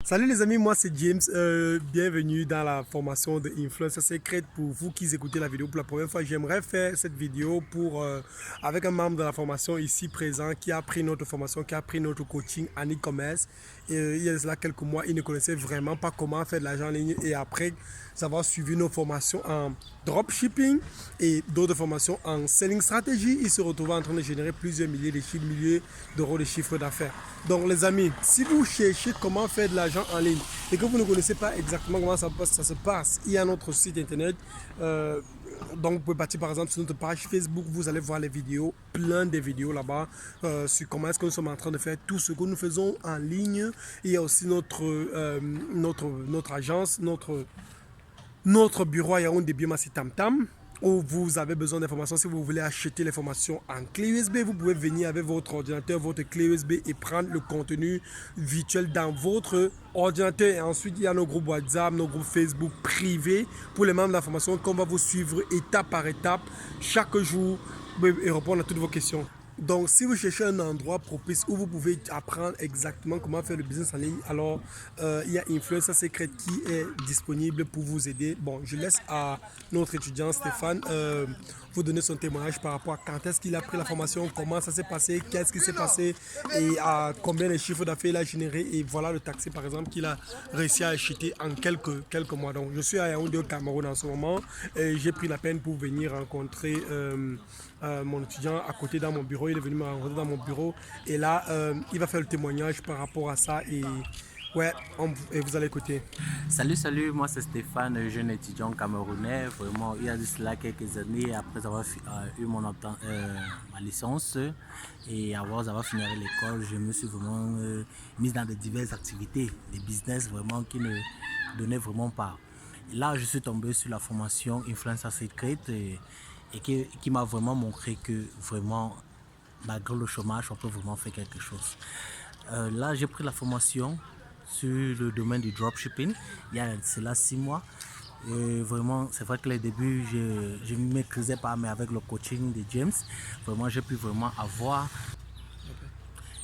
Salut les amis, moi c'est James. Bienvenue dans la formation de Influencer Secret. Pour vous qui écoutez la vidéo pour la première fois, j'aimerais faire cette vidéo avec un membre de la formation ici présent qui a pris notre formation, qui a pris notre coaching en e-commerce. Il y a cela quelques mois, il ne connaissait vraiment pas comment faire de l'argent en ligne, et après avoir suivi nos formations en dropshipping et d'autres formations en selling strategy, il se retrouve en train de générer plusieurs milliers d'euros de chiffre d'affaires. Donc les amis, si vous cherchez comment faire de l'argent en ligne et que vous ne connaissez pas exactement comment ça se passe, il y a notre site internet. Donc vous pouvez partir par exemple sur notre page Facebook, vous allez voir les vidéos, plein de vidéos là-bas sur comment est-ce que nous sommes en train de faire tout ce que nous faisons en ligne. Il y a aussi notre agence, notre bureau à Yaoundé Biomassi Tam Tam, où vous avez besoin d'informations. Si vous voulez acheter les formations en clé USB, vous pouvez venir avec votre ordinateur, votre clé USB et prendre le contenu virtuel dans votre ordinateur. Et ensuite, il y a nos groupes WhatsApp, nos groupes Facebook privés pour les membres de la formation qu'on va vous suivre étape par étape chaque jour et répondre à toutes vos questions. Donc, si vous cherchez un endroit propice où vous pouvez apprendre exactement comment faire le business en ligne, alors il y a Influencer Secret qui est disponible pour vous aider. Bon, je laisse à notre étudiant Stéphane vous donner son témoignage par rapport à quand est-ce qu'il a pris la formation, comment ça s'est passé, qu'est-ce qui s'est passé et à combien de chiffres d'affaires il a généré. Et voilà le taxi par exemple qu'il a réussi à acheter en quelques mois. Donc, je suis à Yaoundé au Cameroun en ce moment et j'ai pris la peine pour venir rencontrer mon étudiant à côté dans mon bureau. Il est venu me rencontrer dans mon bureau et là il va faire le témoignage par rapport à ça et ouais, et vous allez écouter. Salut, moi c'est Stéphane, jeune étudiant camerounais. Vraiment, il y a de cela quelques années, après avoir eu ma licence et avoir fini avec l'école, je me suis vraiment mis dans de diverses activités, des business vraiment qui ne donnaient vraiment pas. Et là, je suis tombé sur la formation Influencer Secret et qui m'a vraiment montré que vraiment, malgré le chômage, on peut vraiment faire quelque chose. Là, j'ai pris la formation sur le domaine du dropshipping il y a cela 6 mois. Et vraiment, c'est vrai que les débuts, je ne maîtrisais pas, mais avec le coaching de James, vraiment, j'ai pu vraiment avoir.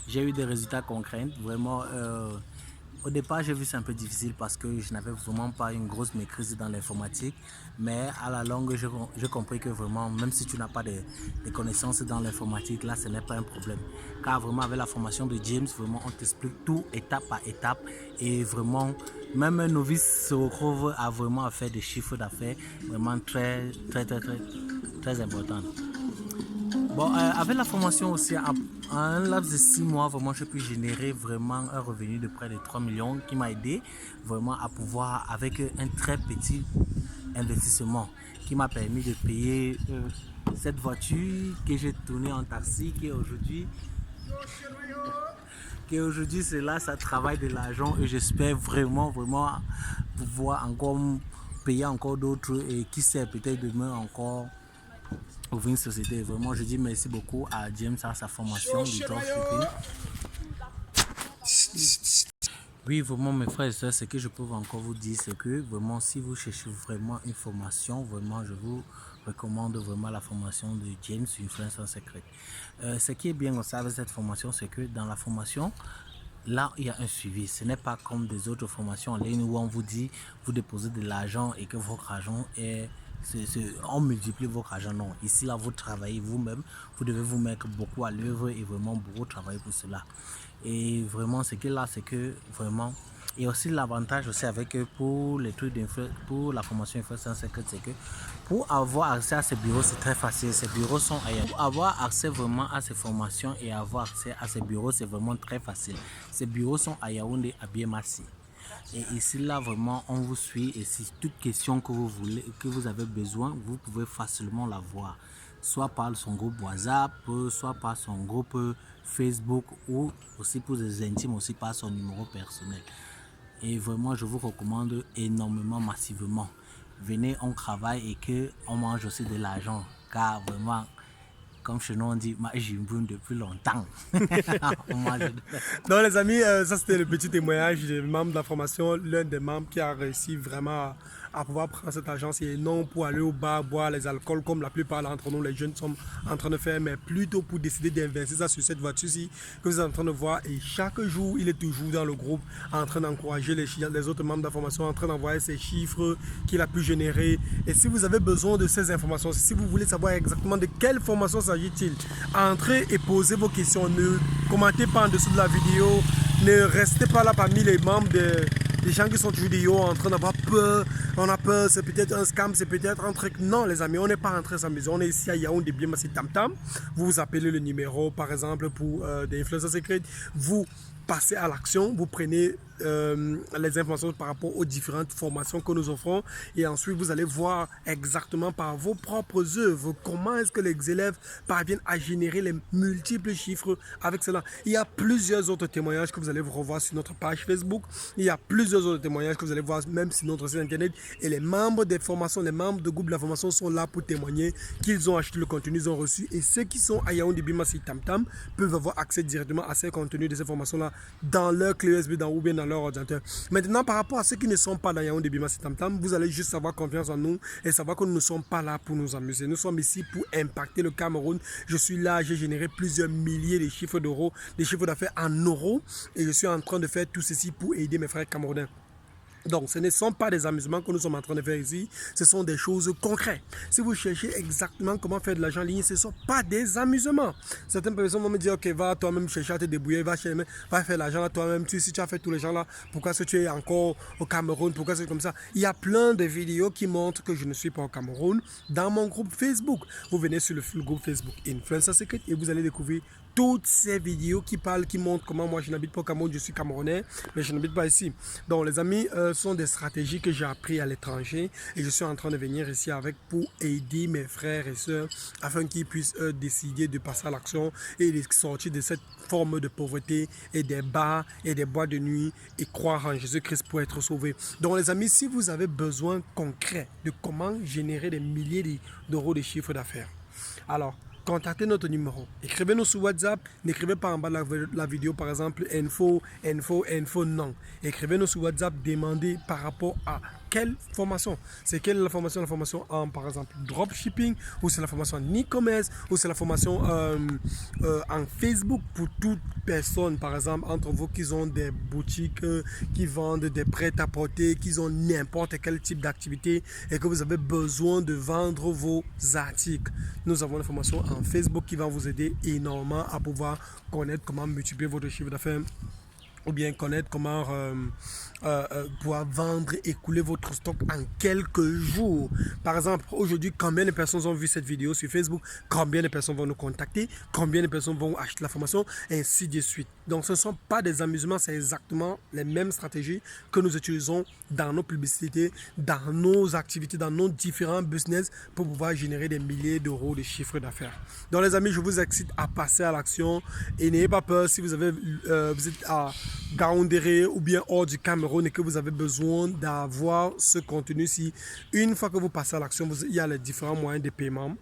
J'ai eu des résultats concrets. Vraiment, au départ, j'ai vu c'est un peu difficile parce que je n'avais vraiment pas une grosse maîtrise dans l'informatique. Mais à la longue, j'ai compris que vraiment, même si tu n'as pas de connaissances dans l'informatique, là, ce n'est pas un problème. Car vraiment, avec la formation de James, vraiment, on t'explique tout étape par étape. Et vraiment, même un novice se retrouve à vraiment faire des chiffres d'affaires vraiment très importants. Bon, avec la formation aussi, en un laps de 6 mois, vraiment, j'ai pu générer vraiment un revenu de près de 3 millions qui m'a aidé vraiment à pouvoir, avec un très petit investissement, qui m'a permis de payer cette voiture que j'ai tournée en taxi, qui aujourd'hui c'est là, ça travaille de l'argent et j'espère vraiment pouvoir encore payer encore d'autres et qui sait, peut-être demain encore ouvrir une société. Vraiment, je dis merci beaucoup à James à sa formation du dropshipping. Oui, vraiment, mes frères et sœurs, ce que je peux encore vous dire, c'est que vraiment, si vous cherchez vraiment une formation, vraiment, je vous recommande vraiment la formation de James, Influencer Secret. Ce qui est bien aussi avec cette formation, c'est que dans la formation, là, il y a un suivi. Ce n'est pas comme des autres formations en ligne où on vous dit, vous déposez de l'argent et que votre argent est... on multiplie votre argent. Non, ici, là, vous travaillez vous-même. Vous devez vous mettre beaucoup à l'œuvre et vraiment beaucoup travailler pour cela. Et vraiment, ce qui est là, c'est que vraiment... Et aussi l'avantage aussi avec pour les trucs pour la formation Influencer Secret, c'est que pour avoir accès à ces bureaux, c'est très facile. Ces bureaux sont ailleurs. Pour avoir accès vraiment à ces formations et avoir accès à ces bureaux, c'est vraiment très facile. Ces bureaux sont à Yaoundé, à Biomassi. Et ici, là, vraiment, on vous suit. Et si toute question que vous voulez, que vous avez besoin, vous pouvez facilement la voir. Soit par son groupe WhatsApp, soit par son groupe Facebook ou aussi pour des intimes, aussi par son numéro personnel. Et vraiment, je vous recommande énormément, massivement. Venez, on travaille et qu'on mange aussi de l'argent. Car vraiment, comme chez nous on dit, j'ai une depuis longtemps. Donc les amis, ça c'était le petit témoignage des membres de la formation, l'un des membres qui a réussi vraiment à pouvoir prendre cette agence et non pour aller au bar, boire les alcools comme la plupart d'entre nous, les jeunes, sont en train de faire, mais plutôt pour décider d'investir ça sur cette voiture-ci que vous êtes en train de voir. Et chaque jour, il est toujours dans le groupe en train d'encourager les autres membres de la formation, en train d'envoyer ces chiffres qu'il a pu générer. Et si vous avez besoin de ces informations, si vous voulez savoir exactement de quelle formation s'agit-il, entrez et posez vos questions. Ne commentez pas en dessous de la vidéo. Ne restez pas là parmi les membres des gens qui sont toujours des hauts en train d'avoir peur. On a peur, c'est peut-être un scam, c'est peut-être un truc. Non, les amis, on n'est pas en train de s'amuser. On est ici à Yaoundé, bien, c'est Tam Tam. Vous appelez le numéro, par exemple, pour des influenceurs secrets. Vous passez à l'action, vous prenez les informations par rapport aux différentes formations que nous offrons et ensuite vous allez voir exactement par vos propres œuvres comment est-ce que les élèves parviennent à générer les multiples chiffres avec cela. Il y a plusieurs autres témoignages que vous allez revoir sur notre page Facebook, il y a plusieurs autres témoignages que vous allez voir même sur notre site internet et les membres des formations, les membres de groupe de la formation sont là pour témoigner qu'ils ont acheté le contenu, ils ont reçu et ceux qui sont à Yaoundé Bimassi Tam Tam peuvent avoir accès directement à ces contenus de ces formations là dans leur clé USB ou bien dans leur ordinateur. Maintenant, par rapport à ceux qui ne sont pas dans Yaoundé Bimassi Tam Tam, vous allez juste avoir confiance en nous et savoir que nous ne sommes pas là pour nous amuser. Nous sommes ici pour impacter le Cameroun. Je suis là, j'ai généré plusieurs milliers de chiffres d'euros, des chiffres d'affaires en euros et je suis en train de faire tout ceci pour aider mes frères camerounais. Donc, ce ne sont pas des amusements que nous sommes en train de faire ici, ce sont des choses concrètes. Si vous cherchez exactement comment faire de l'argent en ligne, ce ne sont pas des amusements. Certaines personnes vont me dire, ok, va toi-même chercher à te débrouiller, va faire l'argent là toi-même. Si tu as fait tous les gens là, pourquoi est-ce que tu es encore au Cameroun, pourquoi c'est comme ça? Il y a plein de vidéos qui montrent que je ne suis pas au Cameroun dans mon groupe Facebook. Vous venez sur le groupe Facebook Influencer Secret et vous allez découvrir toutes ces vidéos qui montrent comment moi je n'habite pas au Cameroun, je suis camerounais, mais je n'habite pas ici. Donc les amis, sont des stratégies que j'ai appris à l'étranger et je suis en train de venir ici avec pour aider mes frères et sœurs afin qu'ils puissent décider de passer à l'action et de sortir de cette forme de pauvreté et des bars et des boîtes de nuit et croire en Jésus-Christ pour être sauvés. Donc les amis, si vous avez besoin concret de comment générer des milliers d'euros de chiffre d'affaires, alors contactez notre numéro. Écrivez-nous sur WhatsApp. N'écrivez pas en bas de la vidéo, par exemple, info, non. Écrivez-nous sur WhatsApp, demandez par rapport à quelle formation. C'est quelle la formation? La formation en, par exemple, dropshipping, ou c'est la formation en e-commerce, ou c'est la formation en Facebook pour toute personne, par exemple, entre vous qui ont des boutiques, qui vendent des prêt-à-porter, qui ont n'importe quel type d'activité et que vous avez besoin de vendre vos articles. Nous avons une formation en Facebook qui va vous aider énormément à pouvoir connaître comment multiplier votre chiffre d'affaires ou bien connaître comment pouvoir vendre et écouler votre stock en quelques jours. Par exemple, aujourd'hui, combien de personnes ont vu cette vidéo sur Facebook, combien de personnes vont nous contacter, combien de personnes vont acheter la formation, et ainsi de suite. Donc, ce ne sont pas des amusements, c'est exactement les mêmes stratégies que nous utilisons dans nos publicités, dans nos activités, dans nos différents business pour pouvoir générer des milliers d'euros de chiffre d'affaires. Donc, les amis, je vous excite à passer à l'action et n'ayez pas peur si vous êtes à Gaoundéré ou bien hors du Cameroun et que vous avez besoin d'avoir ce contenu-ci. Une fois que vous passez à l'action, il y a les différents moyens de paiement.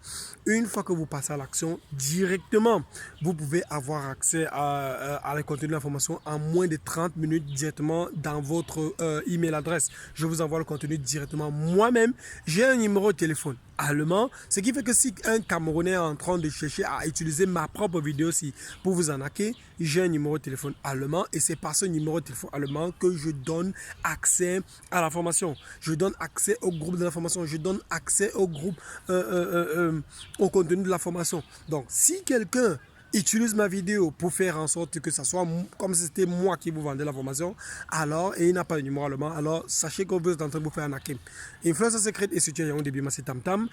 Une fois que vous passez à l'action, directement, vous pouvez avoir accès à les contenus de la formation en moins de 30 minutes directement dans votre email adresse. Je vous envoie le contenu directement moi-même. J'ai un numéro de téléphone allemand, ce qui fait que si un Camerounais est en train de chercher à utiliser ma propre vidéo pour vous arnaquer, j'ai un numéro de téléphone allemand et c'est par ce numéro de téléphone allemand que je donne accès à la formation. Je donne accès au groupe de la formation, je donne accès au groupe, au contenu de la formation. Donc, si quelqu'un utilise ma vidéo pour faire en sorte que ça soit comme si c'était moi qui vous vendais la formation, alors, et il n'a pas de numéro allemand, alors sachez que vous êtes en train de vous faire arnaquer. Influencer Secret est situé à Yaoundé Bimassi Tam Tam.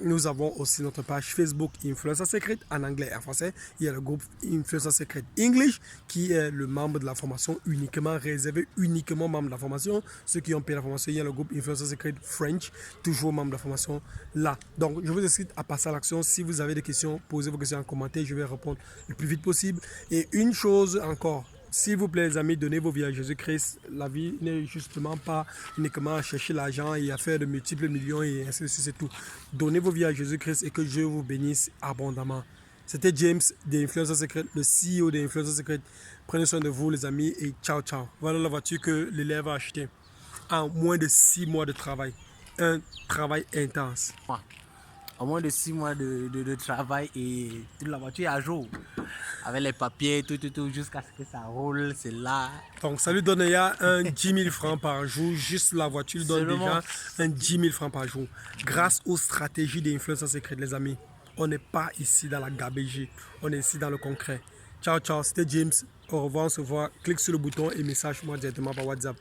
Nous avons aussi notre page Facebook Influencer Secret en anglais et en français. Il y a le groupe Influencer Secret English qui est le membre de la formation uniquement réservé, uniquement membre de la formation. Ceux qui ont payé la formation, il y a le groupe Influencer Secret French, toujours membre de la formation là. Donc, je vous incite à passer à l'action. Si vous avez des questions, posez vos questions en commentaire. Je vais répondre le plus vite possible. Et une chose encore, s'il vous plaît les amis, donnez vos vies à Jésus-Christ. La vie n'est justement pas uniquement à chercher l'argent et à faire de multiples millions et ainsi de suite, c'est tout. Donnez vos vies à Jésus-Christ et que Dieu vous bénisse abondamment. C'était James de Influencer Secret, le CEO de Influencer Secret. Prenez soin de vous les amis et ciao ciao. Voilà la voiture que l'élève a achetée. en moins de 6 mois de travail. Un travail intense. En moins de 6 mois de travail et toute la voiture est à jour. Avec les papiers, tout, jusqu'à ce que ça roule, c'est là. Donc ça lui donne déjà un 10 000 francs par jour. Juste la voiture lui donne déjà un 10 000 francs par jour. Grâce aux stratégies d'influence secrète, les amis. On n'est pas ici dans la gabégie. On est ici dans le concret. Ciao, ciao. C'était James. Au revoir, on se voit. Clique sur le bouton et message moi directement par WhatsApp.